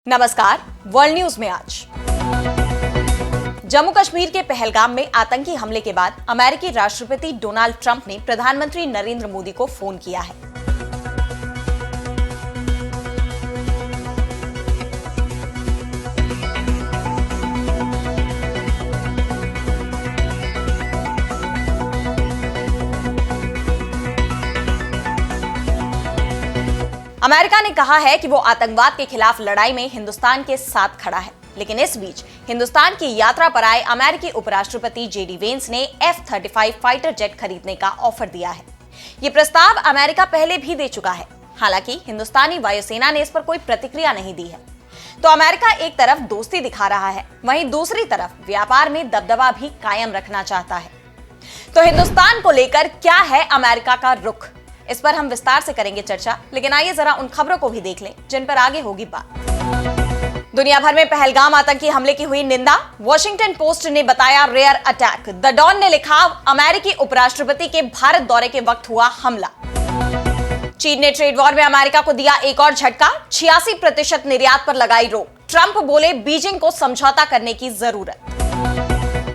नमस्कार। World news में आज जम्मू कश्मीर के पहलगाम में आतंकी हमले के बाद अमेरिकी राष्ट्रपति डोनाल्ड ट्रंप ने प्रधानमंत्री नरेंद्र मोदी को फोन किया है। अमेरिका ने कहा है कि वो आतंकवाद के खिलाफ लड़ाई में हिंदुस्तान के साथ खड़ा है, लेकिन इस बीच हिंदुस्तान की यात्रा पर आए अमेरिकी उपराष्ट्रपति जेडी वेंस ने F-35 फाइटर जेट खरीदने का ऑफर दिया है। ये प्रस्ताव अमेरिका पहले भी दे चुका है। हालांकि हिंदुस्तानी वायुसेना ने इस पर कोई प्रतिक्रिया नहीं दी है। तो अमेरिका एक तरफ दोस्ती दिखा रहा है, वहीं दूसरी तरफ व्यापार में दबदबा भी कायम रखना चाहता है। तो हिंदुस्तान को लेकर क्या है अमेरिका का रुख, इस पर हम विस्तार से करेंगे चर्चा। लेकिन आइए जरा उन खबरों को भी देख लें जिन पर आगे होगी बात। दुनिया भर में पहलगाम आतंकी हमले की हुई निंदा। वॉशिंगटन पोस्ट ने बताया रेयर अटैक। द डॉन ने लिखा अमेरिकी उपराष्ट्रपति के भारत दौरे के वक्त हुआ हमला। चीन ने ट्रेड वॉर में अमेरिका को दिया एक और झटका। 86% निर्यात पर लगाई रोक। ट्रंप बोले बीजिंग को समझौता करने की जरूरत।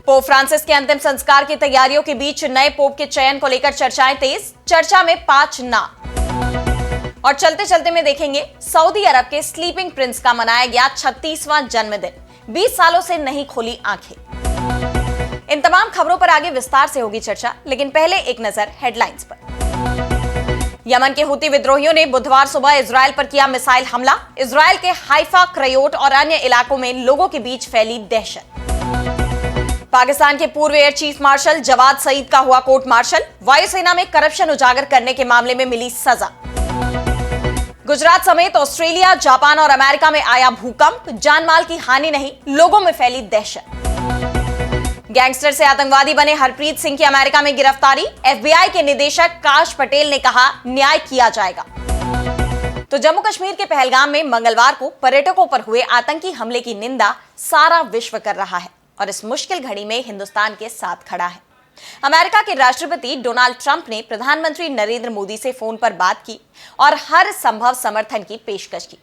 पोप फ्रांसिस के अंतिम संस्कार की तैयारियों के बीच नए पोप के चयन को लेकर चर्चाएं तेज। चर्चा में 5 नाम। और चलते चलते में देखेंगे सऊदी अरब के स्लीपिंग प्रिंस का मनाया गया 36वां जन्मदिन। 20 सालों से नहीं खोली आंखें। इन तमाम खबरों पर आगे विस्तार से होगी चर्चा, लेकिन पहले एक नजर हेडलाइंस पर। यमन के हुती विद्रोहियों ने बुधवार सुबह इजरायल पर किया मिसाइल हमला। इजरायल के हाइफा, क्रयोट और अन्य इलाकों में लोगों के बीच फैली दहशत। पाकिस्तान के पूर्व air chief marshal Jawad Saeed का हुआ कोर्ट मार्शल। वायुसेना में करप्शन उजागर करने के मामले में मिली सजा। गुजरात समेत ऑस्ट्रेलिया, जापान और अमेरिका में आया भूकंप। जानमाल की हानि नहीं, लोगों में फैली दहशत। गैंगस्टर से आतंकवादी बने हरप्रीत सिंह की अमेरिका में गिरफ्तारी। FBI के निदेशक काश पटेल ने कहा न्याय किया जाएगा। तो जम्मू कश्मीर के पहलगाम में मंगलवार को पर्यटकों पर हुए आतंकी हमले की निंदा सारा विश्व कर रहा है और इस मुश्किल घड़ी में हिंदुस्तान के साथ खड़ा है। अमेरिका के राष्ट्रपति डोनाल्ड ट्रंप ने प्रधानमंत्री नरेंद्र मोदी से फोन पर बात की और हर संभव समर्थन की पेशकश की।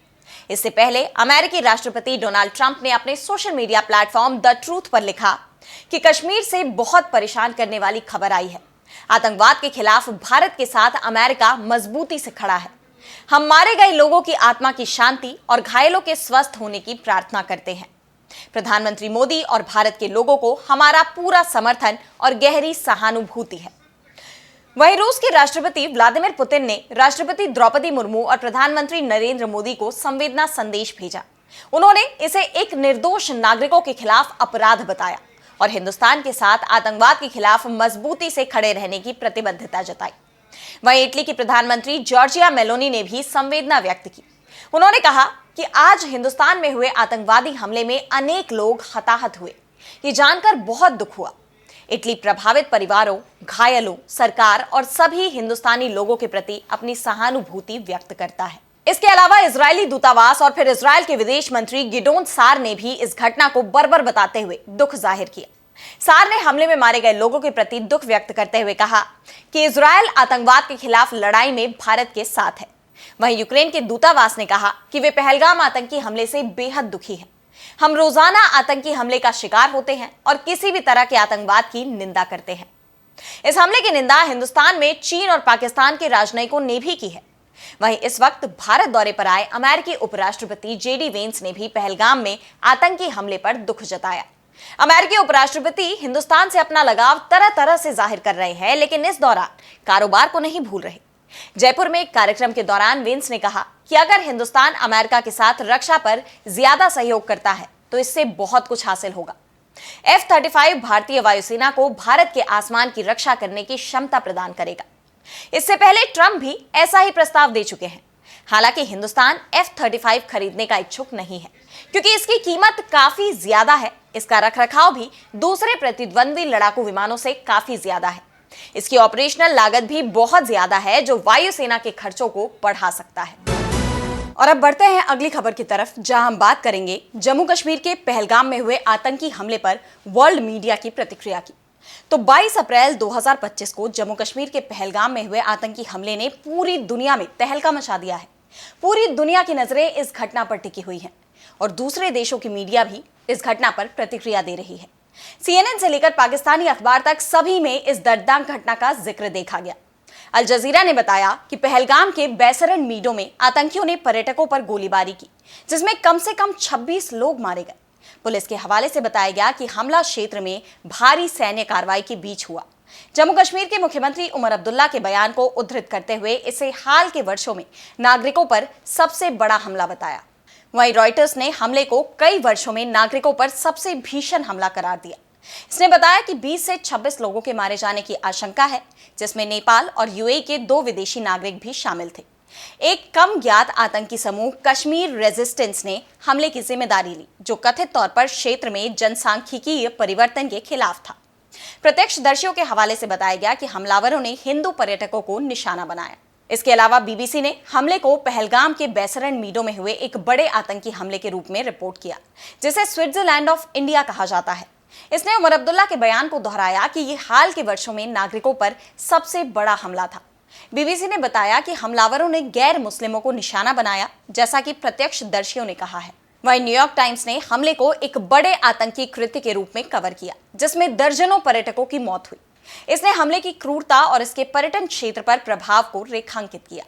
इससे पहले अमेरिकी राष्ट्रपति डोनाल्ड ट्रंप ने अपने social media platform the truth पर लिखा कि कश्मीर से बहुत परेशान करने वाली खबर आई है। आतंकवाद के खिलाफ भारत के साथ अमेरिका मजबूती से खड़ा है। हम मारे गए लोगों की आत्मा की शांति और घायलों के स्वस्थ होने की प्रार्थना करते हैं। प्रधानमंत्री मोदी और भारत के लोगों को हमारा पूरा समर्थन और गहरी सहानुभूति है। वहीं रूस के राष्ट्रपति व्लादिमीर पुतिन ने राष्ट्रपति द्रौपदी मुर्मू और प्रधानमंत्री नरेंद्र मोदी को संवेदना संदेश भेजा। उन्होंने इसे एक निर्दोष नागरिकों के खिलाफ अपराध बताया और हिंदुस्तान के साथ आतंकवाद के खिलाफ मजबूती से खड़े रहने की प्रतिबद्धता जताई। वहीं इटली की प्रधानमंत्री जॉर्जिया मेलोनी ने भी संवेदना व्यक्त की। उन्होंने कहा कि आज हिंदुस्तान में हुए आतंकवादी हमले में अनेक लोग हताहत हुए। ये जानकर बहुत दुख हुआ। इटली प्रभावित परिवारों, घायलों, सरकार और सभी हिंदुस्तानी लोगों के प्रति अपनी सहानुभूति व्यक्त करता है। इसके अलावा इजरायली दूतावास और फिर इजरायल के विदेश मंत्री गिडोन सार ने भी इस घटना को बर्बर बताते हुए दुख जाहिर किया। सार ने हमले में मारे गए लोगों के प्रति दुख व्यक्त करते हुए कहा कि इजरायल आतंकवाद के खिलाफ लड़ाई में भारत के साथ है। वहीं यूक्रेन के दूतावास ने कहा कि वे पहलगाम आतंकी हमले से बेहद दुखी हैं। हम रोजाना आतंकी हमले का शिकार होते हैं और किसी भी तरह के आतंकवाद की निंदा करते हैं। इस हमले की निंदा हिंदुस्तान में चीन और पाकिस्तान के राजनयिकों ने भी की है। वहीं इस वक्त भारत दौरे पर आए अमेरिकी उपराष्ट्रपति जेडी वेंस ने भी पहलगाम में आतंकी हमले पर दुख जताया। अमेरिकी उपराष्ट्रपति हिंदुस्तान से अपना लगाव तरह तरह से जाहिर कर रहे हैं, लेकिन इस दौरान कारोबार को नहीं भूल रहे। जयपुर में एक कार्यक्रम के दौरान वेंस ने कहा कि अगर हिंदुस्तान अमेरिका के साथ रक्षा पर ज्यादा सहयोग करता है तो इससे बहुत कुछ हासिल होगा। F-35 भारतीय वायुसेना को भारत के आसमान की रक्षा करने की क्षमता प्रदान करेगा। इससे पहले ट्रंप भी ऐसा ही प्रस्ताव दे चुके हैं। हालांकि हिंदुस्तान F-35 खरीदने का इच्छुक नहीं है, क्योंकि इसकी कीमत काफी ज्यादा है। इसका रखरखाव भी दूसरे प्रतिद्वंदी लड़ाकू विमानों से काफी ज्यादा है। इसकी ऑपरेशनल लागत भी बहुत ज्यादा है, जो वायुसेना के खर्चों को बढ़ा सकता है। और अब बढ़ते हैं अगली खबर की तरफ, जहां हम बात करेंगे जम्मू कश्मीर के पहलगाम में हुए आतंकी हमले पर वर्ल्ड मीडिया की प्रतिक्रिया की। तो 22 अप्रैल 2025 को जम्मू कश्मीर के पहलगाम में हुए आतंकी हमले ने पूरी दुनिया में तहलका मचा दिया है। पूरी दुनिया की नजरें इस घटना पर टिकी हुई हैं। और दूसरे देशों की मीडिया भी इस घटना पर प्रतिक्रिया दे रही है। CNN से लेकर पाकिस्तानी अखबार तक सभी में इस दर्दनाक घटना का जिक्र देखा गया। अल जजीरा ने बताया कि पहलगाम के बैसरन मीडो में आतंकियों ने पर्यटकों पर गोलीबारी की, जिसमें कम से कम 26 लोग मारे गए। पुलिस के हवाले से बताया गया कि हमला क्षेत्र में भारी सैन्य कार्रवाई के बीच हुआ। जम्मू कश्मीर के मुख्यमंत्री उमर अब्दुल्ला के बयान को उद्धृत करते हुए इसे हाल के वर्षों में नागरिकों पर सबसे बड़ा हमला बताया। वहीं रॉयटर्स ने हमले को कई वर्षों में नागरिकों पर सबसे भीषण हमला करार दिया। इसने बताया कि 20 से 26 लोगों के मारे जाने की आशंका है, जिसमें नेपाल और यूएई के 2 विदेशी नागरिक भी शामिल थे। एक कम ज्ञात आतंकी समूह कश्मीर रेजिस्टेंस ने हमले की जिम्मेदारी ली, जो कथित तौर पर क्षेत्र में जनसांख्यिकीय परिवर्तन के खिलाफ था। प्रत्यक्षदर्शियों के हवाले से बताया गया कि हमलावरों ने हिंदू पर्यटकों को निशाना बनाया। इसके अलावा बीबीसी ने हमले को पहलगाम के बैसरन मीडो में हुए एक बड़े आतंकी हमले के रूप में रिपोर्ट किया, जिसे स्विट्जरलैंड ऑफ इंडिया कहा जाता है। इसने उमर अब्दुल्ला के बयान को दोहराया कि यह हाल के वर्षों में नागरिकों पर सबसे बड़ा हमला था। बीबीसी ने बताया कि हमलावरों ने गैर मुस्लिमों को निशाना बनाया, जैसा कि प्रत्यक्षदर्शियों ने कहा है। वहीं न्यूयॉर्क टाइम्स ने हमले को एक बड़े आतंकी कृत्य के रूप में कवर किया, जिसमें दर्जनों पर्यटकों की मौत हुई। इसने हमले की क्रूरता और इसके पर्यटन क्षेत्र पर प्रभाव को रेखांकित किया।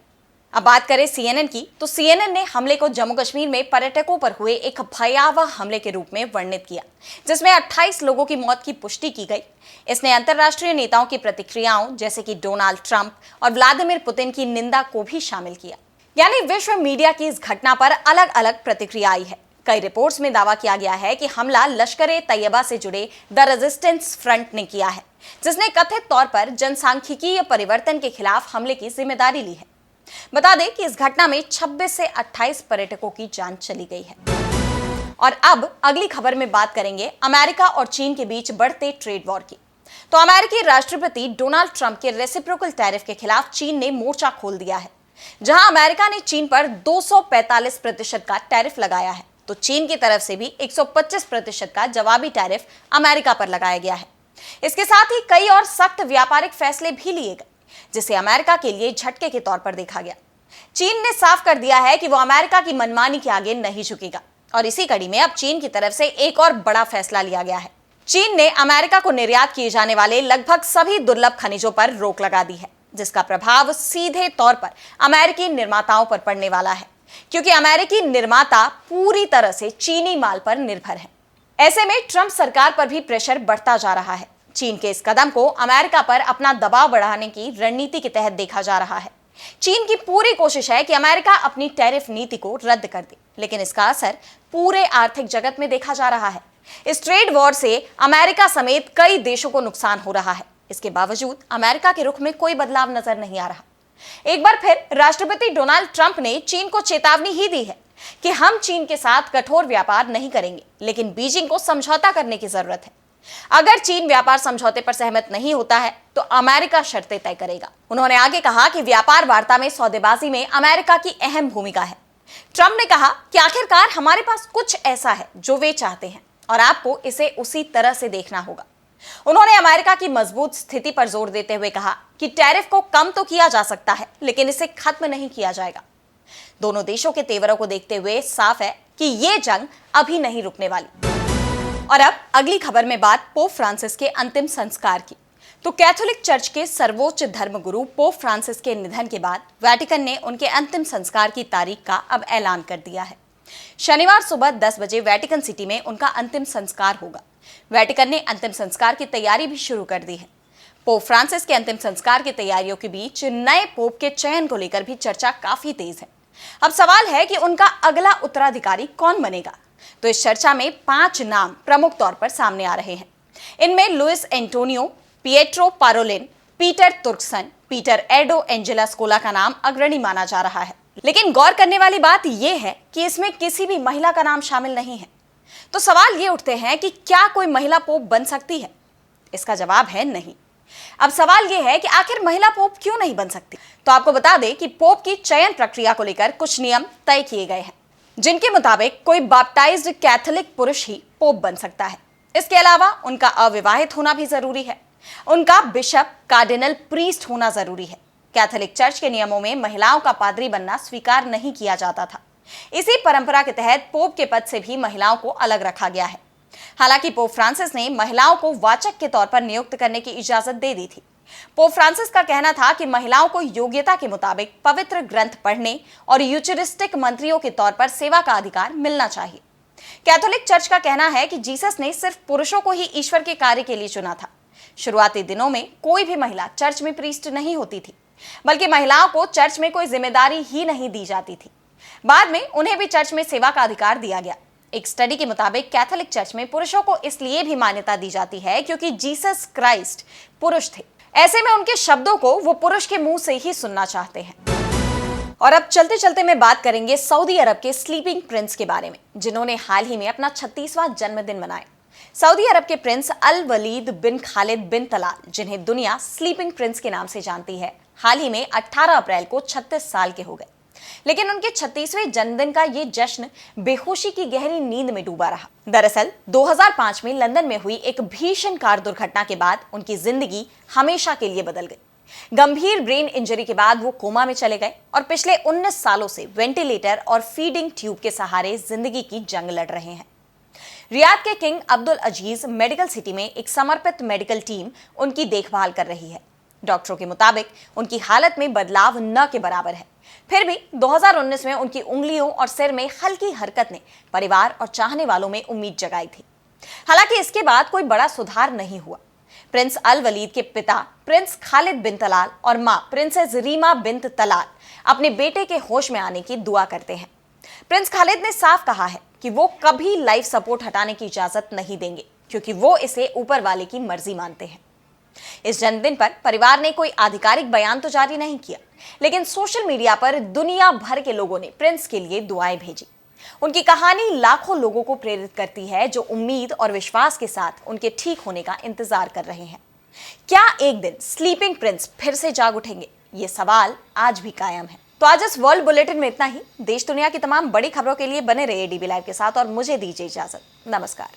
अब बात करें CNN की, तो CNN ने हमले को जम्मू कश्मीर में पर्यटकों पर हुए एक भयावह हमले के रूप में वर्णित किया, जिसमें 28 लोगों की मौत की पुष्टि की गई। इसने अंतर्राष्ट्रीय नेताओं की प्रतिक्रियाओं, जैसे कि डोनाल्ड ट्रंप और व्लादिमीर पुतिन की निंदा को भी शामिल किया। यानी विश्व मीडिया की इस घटना पर अलग अलग प्रतिक्रिया आई है। कई रिपोर्ट्स में दावा किया गया है कि हमला लश्कर-ए-तैयबा से जुड़े द रेजिस्टेंस फ्रंट ने किया है, जिसने कथित तौर पर जनसांख्यिकीय परिवर्तन के खिलाफ हमले की जिम्मेदारी ली है। बता दें कि इस घटना में 26 से 28 पर्यटकों की जान चली गई है। और अब अगली खबर में बात करेंगे अमेरिका और चीन के बीच बढ़ते ट्रेड वॉर की। तो अमेरिकी राष्ट्रपति डोनाल्ड ट्रंप के रेसिप्रोकल टैरिफ के खिलाफ चीन ने मोर्चा खोल दिया है। जहां अमेरिका ने चीन पर 245% का टैरिफ लगाया है, तो चीन की तरफ से भी 125% का जवाबी टैरिफ अमेरिका पर लगाया गया है। इसके साथ ही कई और सख्त व्यापारिक फैसले भी लिए गए, जिसे अमेरिका के लिए झटके के तौर पर देखा गया। चीन ने साफ कर दिया है कि वो अमेरिका की मनमानी के आगे नहीं झुकेगा, और इसी कड़ी में अब चीन की तरफ से एक और बड़ा फैसला लिया गया है। चीन ने अमेरिका को निर्यात किए जाने वाले लगभग सभी दुर्लभ खनिजों पर रोक लगा दी है, जिसका प्रभाव सीधे तौर पर अमेरिकी निर्माताओं पर पड़ने वाला है, क्योंकि अमेरिकी निर्माता पूरी तरह से चीनी माल पर निर्भर है। ऐसे में ट्रंप सरकार पर भी प्रेशर बढ़ता जा रहा है। चीन के इस कदम को अमेरिका पर अपना दबाव बढ़ाने की रणनीति के तहत देखा जा रहा है। चीन की पूरी कोशिश है कि अमेरिका अपनी टैरिफ नीति को रद्द कर दे, लेकिन इसका असर पूरे आर्थिक जगत में देखा जा रहा है। इस ट्रेड वॉर से अमेरिका समेत कई देशों को नुकसान हो रहा है। इसके बावजूद अमेरिका के रुख में कोई बदलाव नजर नहीं आ रहा। एक बार फिर राष्ट्रपति डोनाल्ड ट्रंप ने चीन को चेतावनी ही दी है कि हम चीन के साथ कठोर व्यापार नहीं करेंगे, लेकिन बीजिंग को समझौता करने की जरूरत है। अगर चीन व्यापार समझौते पर सहमत नहीं होता है, तो अमेरिका शर्तें तय करेगा। उन्होंने आगे कहा कि व्यापार वार्ता में सौदेबाजी में अमेरिका की अहम भूमिका है। ट्रंप ने कहा कि आखिरकार हमारे पास कुछ ऐसा है जो वे चाहते हैं, और आपको इसे उसी तरह से देखना होगा। उन्होंने अमेरिका की मजबूत स्थिति पर जोर देते हुए कहा कि टैरिफ को कम तो किया जा सकता है, लेकिन इसे खत्म नहीं किया जाएगा। दोनों देशों के तेवरों को देखते हुए साफ है कि यह जंग अभी नहीं रुकने वाली। और अब अगली खबर में बात पोप फ्रांसिस के अंतिम संस्कार की। तो कैथोलिक चर्च के सर्वोच्च धर्मगुरु पोप फ्रांसिस के निधन के बाद वेटिकन ने उनके अंतिम संस्कार की तारीख का अब ऐलान कर दिया है। शनिवार सुबह 10 बजे वेटिकन सिटी में उनका अंतिम संस्कार होगा। वेटिकन ने अंतिम संस्कार की तैयारी भी शुरू कर दी है। पोप फ्रांसिस के अंतिम संस्कार की तैयारियों के बीच नए पोप के चयन को लेकर भी चर्चा काफी तेज है। अब सवाल है कि उनका अगला उत्तराधिकारी कौन बनेगा। तो इस चर्चा में 5 नाम प्रमुख तौर पर सामने आ रहे हैं। इनमें Luis Antonio, Pietro Parolin, Peter Turkson, Peter Erdo Angelo Scola का नाम अग्रणी माना जा रहा है। लेकिन गौर करने वाली बात यह है कि इसमें किसी भी महिला का नाम शामिल नहीं है। तो सवाल ये उठते हैं कि क्या कोई महिला पोप बन सकती है? इसका जवाब है नहीं। अब सवाल यह है कि आखिर महिला पोप क्यों नहीं बन सकती? तो आपको बता दें कि पोप की चयन प्रक्रिया को लेकर कुछ नियम तय किए गए हैं, जिनके मुताबिक कोई बैप्टाइज्ड कैथोलिक पुरुष ही पोप बन सकता है। इसके अलावा उनका अविवाहित होना भी जरूरी है। उनका बिशप, कार्डिनल, प्रीस्ट होना जरूरी है। कैथोलिक चर्च के नियमों में महिलाओं का पादरी बनना स्वीकार नहीं किया जाता था। इसी परंपरा के तहत पोप के पद से भी महिलाओं को अलग रखा गया है। हालांकि पोप फ्रांसिस ने महिलाओं को वाचक के तौर पर नियुक्त करने की इजाजत दे दी थी। पोप फ्रांसिस का कहना था कि महिलाओं को योग्यता के मुताबिक पवित्र ग्रंथ पढ़ने और यूचरिस्टिक मंत्रियों के तौर पर सेवा का अधिकार मिलना चाहिए। कैथोलिक चर्च का कहना है कि जीसस ने सिर्फ पुरुषों को ही ईश्वर के कार्य के लिए चुना था। शुरुआती दिनों में कोई भी महिला चर्च में प्रीस्ट नहीं होती थी, बल्कि महिलाओं को चर्च में कोई जिम्मेदारी ही नहीं दी जाती थी। बाद में उन्हें भी चर्च में सेवा का अधिकार दिया गया। एक स्टडी के मुताबिक कैथोलिक चर्च में पुरुषों को इसलिए भी मान्यता दी जाती है क्योंकि जीसस क्राइस्ट पुरुष थे। ऐसे में उनके शब्दों को वो पुरुष के मुंह से ही सुनना चाहते हैं। और अब चलते चलते में बात करेंगे सऊदी अरब के स्लीपिंग प्रिंस के बारे में, जिन्होंने हाल ही में अपना 36वां जन्मदिन मनाया। सऊदी अरब के प्रिंस अल वलीद बिन खालिद बिन तलाल, जिन्हें दुनिया स्लीपिंग प्रिंस के नाम से जानती है, हाल ही में 18 अप्रैल को 36 साल के हो गए। लेकिन उनके 36वें जन्मदिन का ये जश्न बेहोशी की गहरी नींद में डूबा रहा। दरअसल 2005 में लंदन में हुई एक भीषण कार दुर्घटना के बाद उनकी जिंदगी हमेशा के लिए बदल गई। गंभीर ब्रेन इंजरी के बाद वो कोमा में चले गए और पिछले 19 सालों से वेंटिलेटर और फीडिंग ट्यूब के सहारे जिंदगी की जंग लड़ रहे हैं। रियाद के किंग अब्दुल अजीज मेडिकल सिटी में एक समर्पित मेडिकल टीम उनकी देखभाल कर रही है। डॉक्टरों के मुताबिक उनकी हालत में बदलाव न के बराबर है। फिर भी 2019 में उनकी उंगलियों और सिर में हल्की हरकत ने परिवार और चाहने वालों में उम्मीद जगाई थी। हालांकि इसके बाद कोई बड़ा सुधार नहीं हुआ। प्रिंस अल वलीद के पिता प्रिंस खालिद बिन तलाल और मां प्रिंसेस रीमा बिन्त तलाल अपने बेटे के होश में आने की दुआ करते हैं। प्रिंस खालिद ने साफ कहा है कि वो कभी लाइफ सपोर्ट हटाने की इजाजत नहीं देंगे, क्योंकि वो इसे ऊपर वाले की मर्जी मानते हैं। इस जन्मदिन पर परिवार ने कोई आधिकारिक बयान तो जारी नहीं किया, लेकिन सोशल मीडिया पर दुनिया भर के लोगों ने प्रिंस के लिए दुआएं भेजी। उनकी कहानी लाखों लोगों को प्रेरित करती है, जो उम्मीद और विश्वास के साथ उनके ठीक होने का इंतजार कर रहे हैं। क्या एक दिन स्लीपिंग प्रिंस फिर से जाग उठेंगे? ये सवाल आज भी कायम है। तो आज इस वर्ल्ड बुलेटिन में इतना ही। देश दुनिया की तमाम बड़ी खबरों के लिए बने रहिए डीबी लाइव के साथ और मुझे दीजिए इजाजत। नमस्कार।